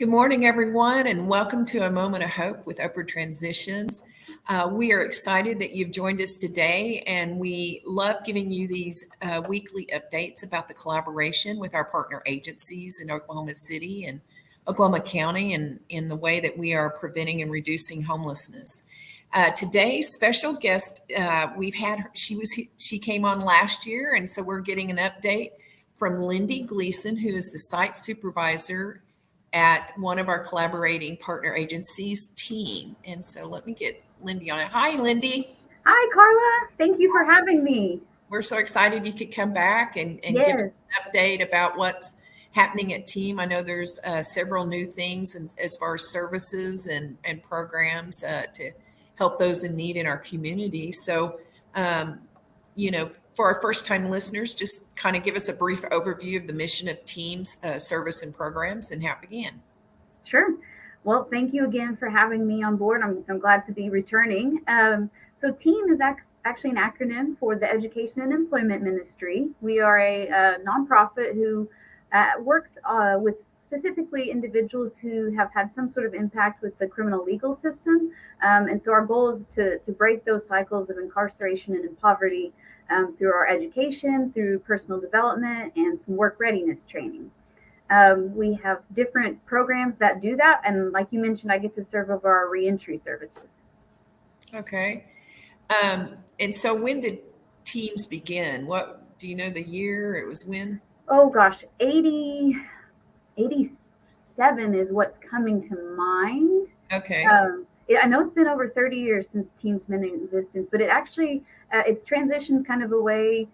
Good morning, everyone, and welcome to A Moment of Hope with Upward Transitions. We are excited that you've joined us today, and we love giving you these weekly updates about the collaboration with our partner agencies in Oklahoma City and Oklahoma County and in the way that we are preventing and reducing homelessness. Today's special guest, she came on last year, and so we're getting an update from Lindy Gleason, who is the site supervisor at one of our collaborating partner agencies team. And so let me get Lindy on it. Hi, Lindy. Hi, Carla. Thank you for having me. We're so excited you could come back and Yes. give us an update about what's happening at team. I know there's several new things as far as services and programs to help those in need in our community. So, for our first time listeners, just kind of give us a brief overview of the mission of Team's service and programs and how it began. Sure. Well, thank you again for having me on board. I'm glad to be returning. So TEAM is actually an acronym for the Education and Employment Ministry. We are a nonprofit who works with specifically individuals who have had some sort of impact with the criminal legal system. And so our goal is to break those cycles of incarceration and in poverty through our education, through personal development, and some work readiness training. We have different programs that do that. And like you mentioned, I get to serve over our reentry services. Okay. And so when did teams begin? What do you know the year it was when? Oh gosh, 87 is what's coming to mind. Okay. I know it's been over 30 years since Team's been in existence, but it actually it's transitioned kind of away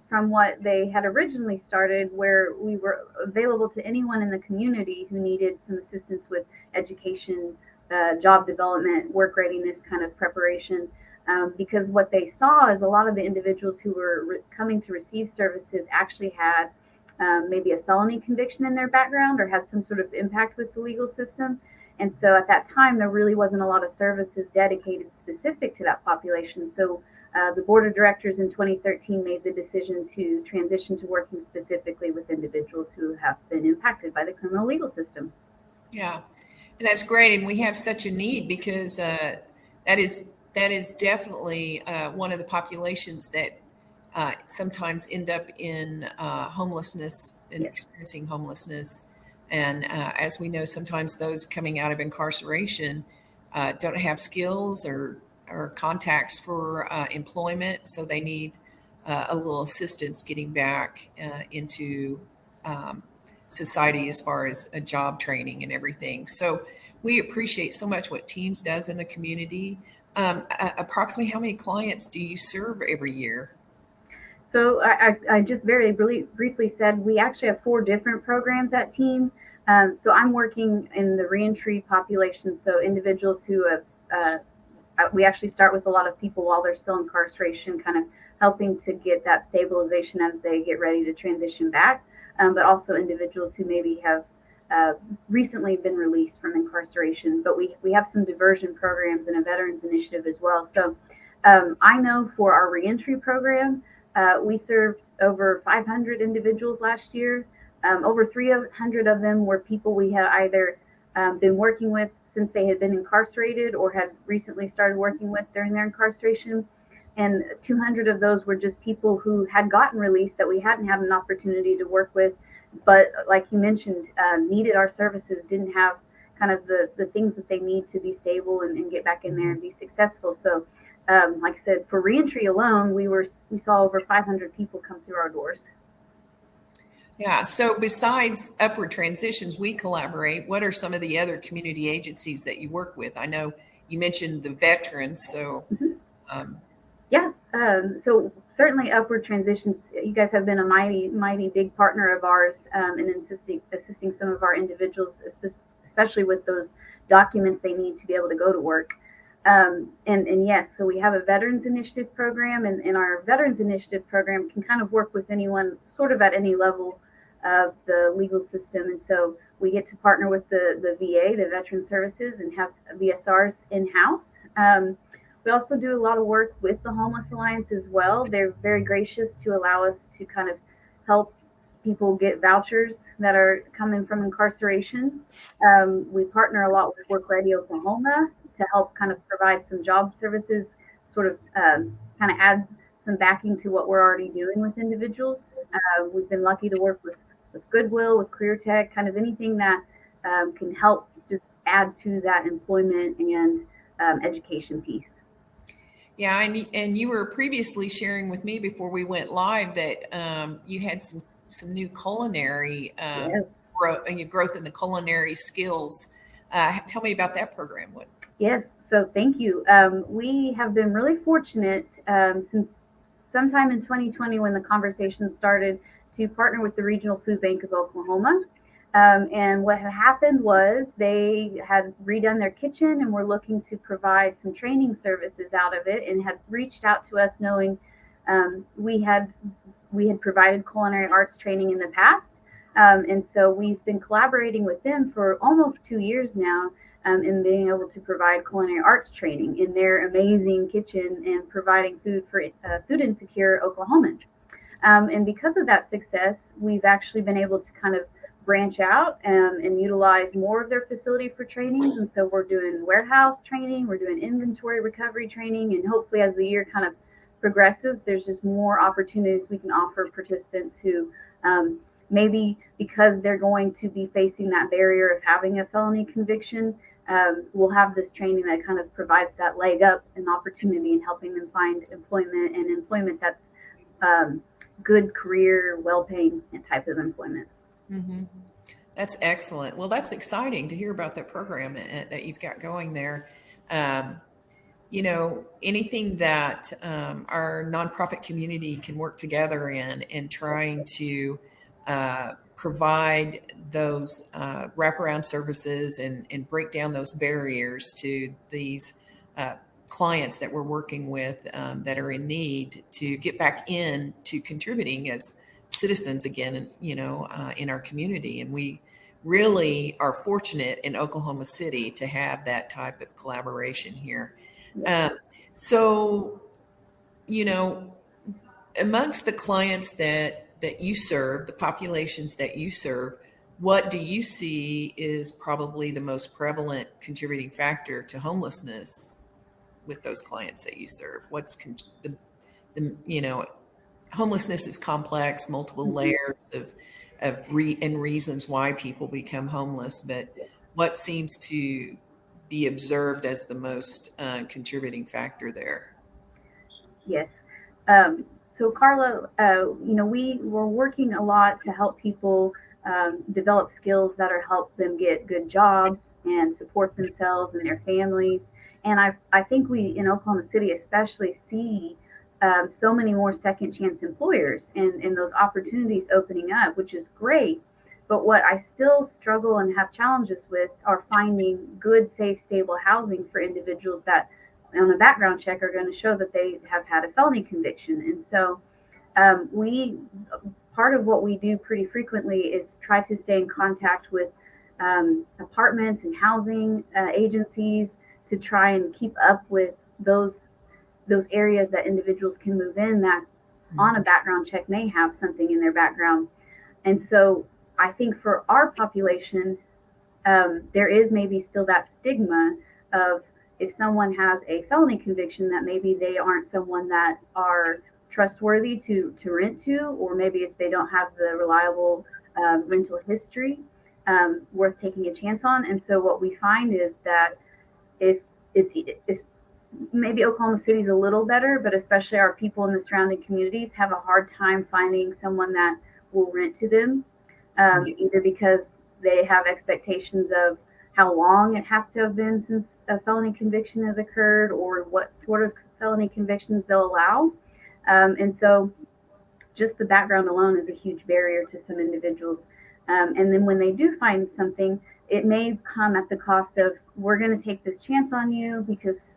from what they had originally started, where we were available to anyone in the community who needed some assistance with education, job development, work readiness kind of preparation. Because what they saw is a lot of the individuals who were coming to receive services actually had maybe a felony conviction in their background or had some sort of impact with the legal system. And so at that time, there really wasn't a lot of services dedicated specific to that population. So the board of directors in 2013 made the decision to transition to working specifically with individuals who have been impacted by the criminal legal system. Yeah, and that's great. And we have such a need because that is definitely one of the populations that sometimes end up in homelessness and Yes. experiencing homelessness. And as we know, sometimes those coming out of incarceration don't have skills or contacts for employment, so they need a little assistance getting back into society as far as a job training and everything. So we appreciate so much what Teams does in the community. Approximately how many clients do you serve every year? So I just very really briefly said we actually have 4 different programs at Team. So I'm working in the reentry population, so individuals who have we actually start with a lot of people while they're still in incarceration, kind of helping to get that stabilization as they get ready to transition back, but also individuals who maybe have recently been released from incarceration. But we have some diversion programs and a veterans initiative as well. So I know for our reentry program, we served over 500 individuals last year. Over 300 of them were people we had either been working with since they had been incarcerated or had recently started working with during their incarceration. And 200 of those were just people who had gotten released that we hadn't had an opportunity to work with, but like you mentioned, needed our services, didn't have kind of the things that they need to be stable and get back in there and be successful. So like I said, for reentry alone, we saw over 500 people come through our doors. Yeah. So besides Upward Transitions, we collaborate. What are some of the other community agencies that you work with? I know you mentioned the veterans. So, Yes. So certainly Upward Transitions, you guys have been a mighty big partner of ours in assisting some of our individuals, especially with those documents they need to be able to go to work. And yes, so we have a Veterans Initiative program, and our Veterans Initiative program can kind of work with anyone sort of at any level of the legal system. And so we get to partner with the VA, the Veteran Services, and have VSRs in-house. We also do a lot of work with the Homeless Alliance as well. They're very gracious to allow us to kind of help people get vouchers that are coming from incarceration. We partner a lot with Work Ready Oklahoma to help kind of provide some job services, sort of kind of add some backing to what we're already doing with individuals. We've been lucky to work with Goodwill, with Career Tech, kind of anything that can help just add to that employment and education piece. Yeah, and you were previously sharing with me before we went live that you had some new culinary Yes. growth in the culinary skills. Tell me about that program. What? Yes, so thank you. We have been really fortunate since sometime in 2020 when the conversation started to partner with the Regional Food Bank of Oklahoma. And what had happened was they had redone their kitchen and were looking to provide some training services out of it, and had reached out to us knowing we had provided culinary arts training in the past. And so we've been collaborating with them for almost 2 years now, in being able to provide culinary arts training in their amazing kitchen and providing food for food insecure Oklahomans. And because of that success, we've actually been able to kind of branch out and utilize more of their facility for trainings. And so we're doing warehouse training, we're doing inventory recovery training, and hopefully as the year kind of progresses, there's just more opportunities we can offer participants who maybe because they're going to be facing that barrier of having a felony conviction, we'll have this training that kind of provides that leg up and opportunity in helping them find employment, and employment that's good career, well-paying type of employment. Mm-hmm. That's excellent. Well, that's exciting to hear about that program that you've got going there. Anything that our nonprofit community can work together in trying to provide those wraparound services and break down those barriers to these clients that we're working with that are in need to get back in to contributing as citizens again, in our community. And we really are fortunate in Oklahoma City to have that type of collaboration here. So, amongst the clients that you serve, the populations that you serve, what do you see is probably the most prevalent contributing factor to homelessness with those clients that you serve? What's homelessness is complex, multiple layers of reasons why people become homeless, but what seems to be observed as the most contributing factor there? Yes. So Carla, we were working a lot to help people develop skills that are help them get good jobs and support themselves and their families. And I think we in Oklahoma City especially see so many more second chance employers and those opportunities opening up, which is great. But what I still struggle and have challenges with are finding good, safe, stable housing for individuals that on a background check are going to show that they have had a felony conviction. And so we part of what we do pretty frequently is try to stay in contact with apartments and housing agencies to try and keep up with those areas that individuals can move in that on a background check may have something in their background. And so I think for our population, there is maybe still that stigma of if someone has a felony conviction that maybe they aren't someone that are trustworthy to rent to, or maybe if they don't have the reliable rental history worth taking a chance on. And so what we find is that if it's maybe Oklahoma City's a little better, but especially our people in the surrounding communities have a hard time finding someone that will rent to them, either because they have expectations of how long it has to have been since a felony conviction has occurred, or what sort of felony convictions they'll allow. And so just the background alone is a huge barrier to some individuals. And then when they do find something, it may come at the cost of, we're going to take this chance on you because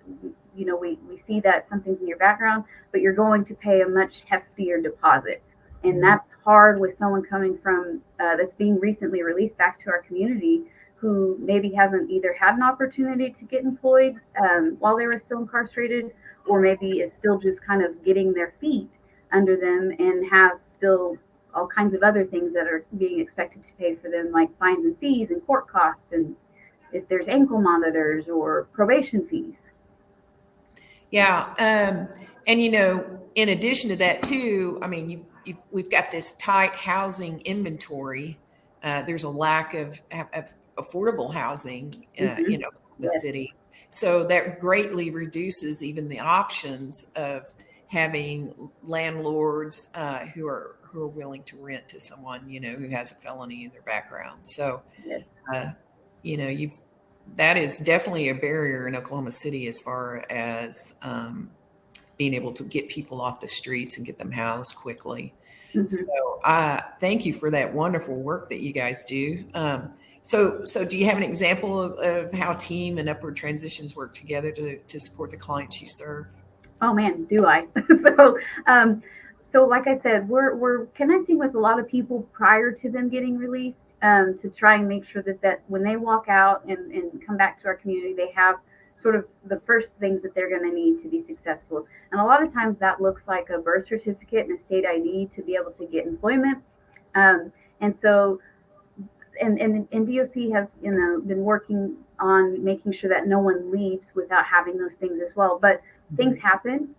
we see that something's in your background, but you're going to pay a much heftier deposit. And that's hard with someone coming from that's being recently released back to our community, who maybe hasn't either had an opportunity to get employed while they were still incarcerated, or maybe is still just kind of getting their feet under them and has still all kinds of other things that are being expected to pay for them, like fines and fees and court costs, and if there's ankle monitors or probation fees. Yeah. And, in addition to that, too, I mean, we've got this tight housing inventory. There's a lack of affordable housing Mm-hmm. in Oklahoma Yes. City. So that greatly reduces even the options of having landlords who are willing to rent to someone, who has a felony in their background. So, Yes. uh, you've that is definitely a barrier in Oklahoma City as far as being able to get people off the streets and get them housed quickly. Mm-hmm. So thank you for that wonderful work that you guys do. So do you have an example of how team and upward transitions work together to support the clients you serve? Oh man, do I? so, um, so like I said, we're connecting with a lot of people prior to them getting released, to try and make sure that when they walk out and come back to our community, they have sort of the first things that they're going to need to be successful. And a lot of times that looks like a birth certificate and a state ID to be able to get employment. Um, and so and DOC has been working on making sure that no one leaves without having those things as well. But things happen.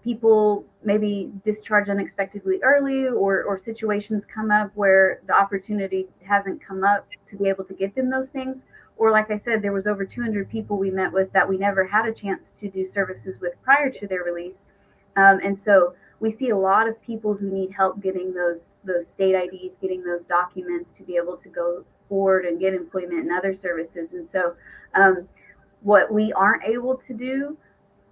People maybe discharge unexpectedly early, or situations come up where the opportunity hasn't come up to be able to get them those things. Or like I said, there was over 200 people we met with that we never had a chance to do services with prior to their release. And so we see a lot of people who need help getting those state IDs, getting those documents to be able to go forward and get employment and other services. And so what we aren't able to do,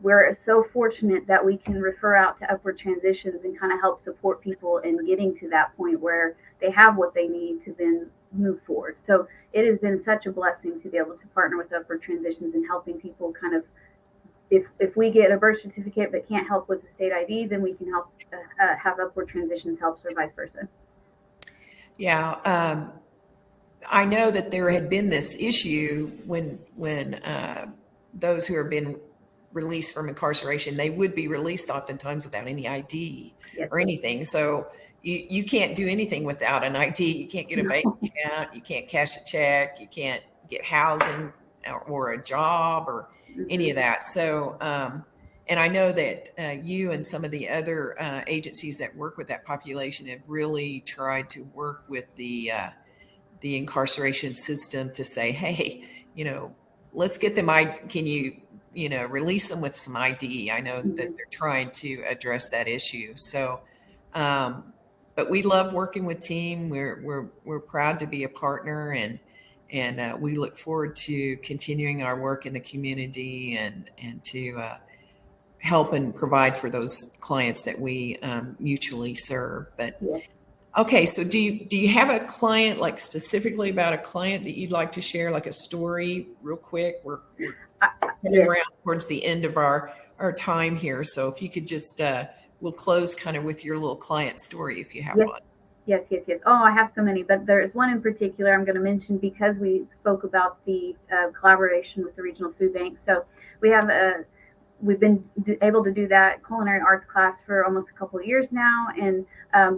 we're so fortunate that we can refer out to upward transitions and kind of help support people in getting to that point where they have what they need to then move forward. So it has been such a blessing to be able to partner with upward transitions and helping people kind of, if we get a birth certificate but can't help with the state ID, then we can help have upward transitions helps, or vice versa. Yeah, I know that there had been this issue when those who have been released from incarceration, they would be released oftentimes without any ID Yes. or anything. So you can't do anything without an ID. You can't get a bank account. You can't cash a check. You can't get housing or a job or any of that. So, and I know that you and some of the other agencies that work with that population have really tried to work with the incarceration system to say, hey, let's get them. Can you, release them with some ID? I know that they're trying to address that issue. So, but we love working with team. We're proud to be a partner, and we look forward to continuing our work in the community and to help and provide for those clients that we mutually serve. But Yes. okay, so do you have a client, like specifically about a client that you'd like to share, like a story real quick? We're heading Yes. around towards the end of our time here. So if you could just we'll close kind of with your little client story if you have Yes. one. Yes. Oh, I have so many, but there's one in particular I'm going to mention because we spoke about the collaboration with the regional food bank. So we have we've been able to do that culinary arts class for almost a couple of years now. And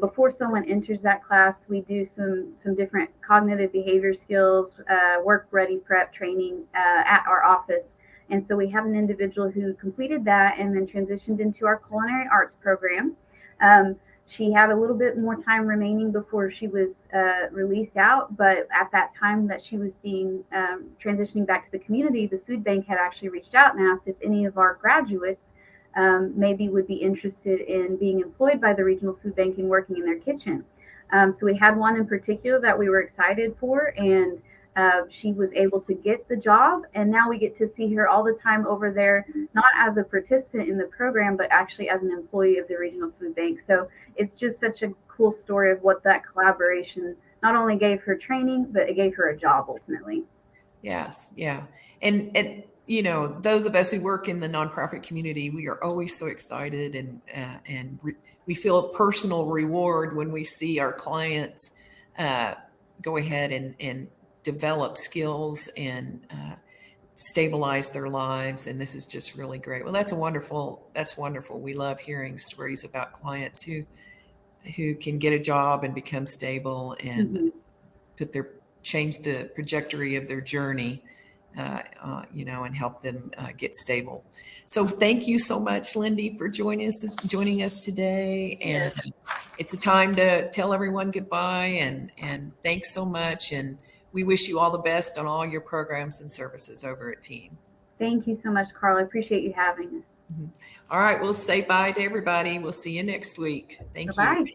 before someone enters that class, we do some different cognitive behavior skills, work ready prep training at our office. And so we have an individual who completed that and then transitioned into our culinary arts program. She had a little bit more time remaining before she was released out, but at that time that she was being transitioning back to the community, the food bank had actually reached out and asked if any of our graduates maybe would be interested in being employed by the regional food bank and working in their kitchen. So we had one in particular that we were excited for, and she was able to get the job, and now we get to see her all the time over there, not as a participant in the program, but actually as an employee of the regional food bank. So it's just such a cool story of what that collaboration not only gave her training, but it gave her a job ultimately. Yes, yeah, and those of us who work in the nonprofit community, we are always so excited and we feel a personal reward when we see our clients go ahead and develop skills and stabilize their lives. And this is just really great. Well, that's wonderful. We love hearing stories about clients who who can get a job and become stable and change the trajectory of their journey, and help them get stable. So thank you so much, Lindy, for joining us today. And it's a time to tell everyone goodbye and thanks so much. And we wish you all the best on all your programs and services over at Team. Thank you so much, Carl. I appreciate you having us. All right, we'll say bye to everybody. We'll see you next week. Thank you. Bye-bye.